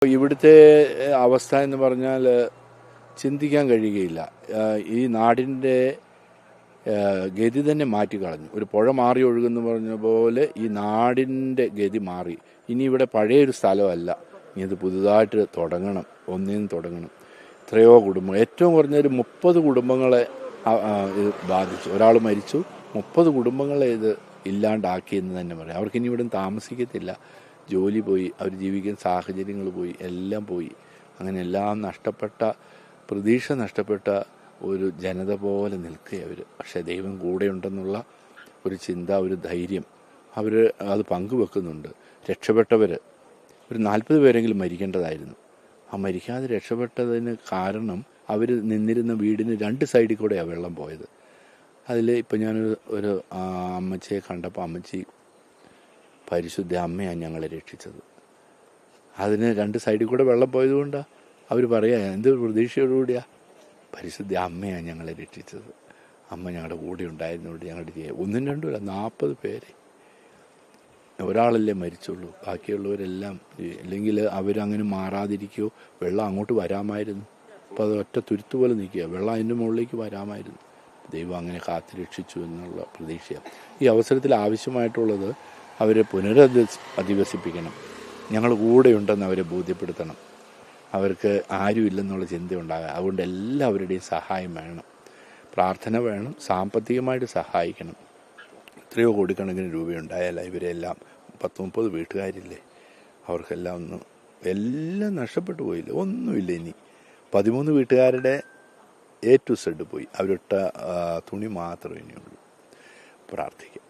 ഇവിടുത്തെ അവസ്ഥ എന്ന് പറഞ്ഞാൽ ചിന്തിക്കാൻ കഴിയുകയില്ല. ഈ നാടിൻ്റെ ഗതി തന്നെ മാറ്റിക്കളഞ്ഞു. ഒരു പുഴ മാറി ഒഴുകുന്നു പറഞ്ഞ പോലെ ഈ നാടിൻ്റെ ഗതി മാറി. ഇനി ഇവിടെ പഴയൊരു സ്ഥലമല്ല, ഇനി ഇത് പുതുതായിട്ട് തുടങ്ങണം, ഒന്നിനും തുടങ്ങണം. എത്രയോ കുടുംബങ്ങൾ, ഏറ്റവും കുറഞ്ഞൊരു 30 കുടുംബങ്ങളെ ഇത് ബാധിച്ചു. ഒരാൾ മരിച്ചു, 30 കുടുംബങ്ങളെ ഇത് ഇല്ലാണ്ടാക്കിയെന്ന് തന്നെ പറയാം. അവർക്കിനി ഇവിടെ താമസിക്കത്തില്ല. ജോലി പോയി, അവർ ജീവിക്കുന്ന സാഹചര്യങ്ങൾ പോയി, എല്ലാം പോയി. അങ്ങനെ എല്ലാം നഷ്ടപ്പെട്ട, പ്രതീക്ഷ നഷ്ടപ്പെട്ട ഒരു ജനത പോലെ നിൽക്കുക അവർ. പക്ഷേ ദൈവം കൂടെയുണ്ടെന്നുള്ള ഒരു ചിന്ത, ഒരു ധൈര്യം അവർ അത് പങ്കുവെക്കുന്നുണ്ട്. രക്ഷപ്പെട്ടവർ ഒരു 40 പേരെങ്കിലും മരിക്കേണ്ടതായിരുന്നു. ആ മരിക്കാതെ രക്ഷപ്പെട്ടതിന് കാരണം അവർ നിന്നിരുന്ന വീടിന് 2 സൈഡിൽ കൂടെയാണ് വെള്ളം പോയത്. അതിൽ ഇപ്പം ഞാനൊരു അമ്മച്ചിയെ കണ്ടപ്പോൾ, അമ്മച്ചി പരിശുദ്ധ അമ്മയാണ് ഞങ്ങളെ രക്ഷിച്ചത്. അതിന് 2 സൈഡിൽ കൂടെ വെള്ളം പോയതുകൊണ്ടാണ് അവർ പറയുക, എന്ത് പ്രതീക്ഷയോടുകൂടിയാണ്, പരിശുദ്ധ അമ്മയാണ് ഞങ്ങളെ രക്ഷിച്ചത്, അമ്മ ഞങ്ങളുടെ കൂടെ ഉണ്ടായിരുന്നതുകൊണ്ട് ഞങ്ങളുടെ ചെയ്യുക. 1 2 അല്ല, 40 പേരെ. ഒരാളല്ലേ മരിച്ചുള്ളൂ, ബാക്കിയുള്ളവരെല്ലാം. അല്ലെങ്കിൽ അവരങ്ങനെ മാറാതിരിക്കുകയോ, വെള്ളം അങ്ങോട്ട് വരാമായിരുന്നു. അപ്പോൾ അത് ഒറ്റ തുരുത്ത് പോലെ നിൽക്കുക, വെള്ളം അതിൻ്റെ മുകളിലേക്ക് വരാമായിരുന്നു. ദൈവം അങ്ങനെ കാത്തുരക്ഷിച്ചു എന്നുള്ള പ്രതീക്ഷയാണ്. ഈ അവസരത്തിൽ ആവശ്യമായിട്ടുള്ളത് അവരെ അധിവസിപ്പിക്കണം. ഞങ്ങൾ കൂടെയുണ്ടെന്ന് അവരെ ബോധ്യപ്പെടുത്തണം. അവർക്ക് ആരുമില്ലെന്നുള്ള ചിന്തയുണ്ടാകുക. അതുകൊണ്ട് എല്ലാവരുടെയും സഹായം വേണം, പ്രാർത്ഥന വേണം, സാമ്പത്തികമായിട്ട് സഹായിക്കണം. എത്രയോ കോടിക്കണക്കിന് രൂപയുണ്ടായാലും ഇവരെല്ലാം 10-30 വീട്ടുകാരില്ലേ, അവർക്കെല്ലാം എല്ലാം നഷ്ടപ്പെട്ടു പോയില്ല, ഒന്നുമില്ല. ഇനി 13 വീട്ടുകാരുടെ A to Z പോയി. അവരിട്ട തുണി മാത്രമേ ഇനിയുള്ളൂ. പ്രാർത്ഥിക്കാം.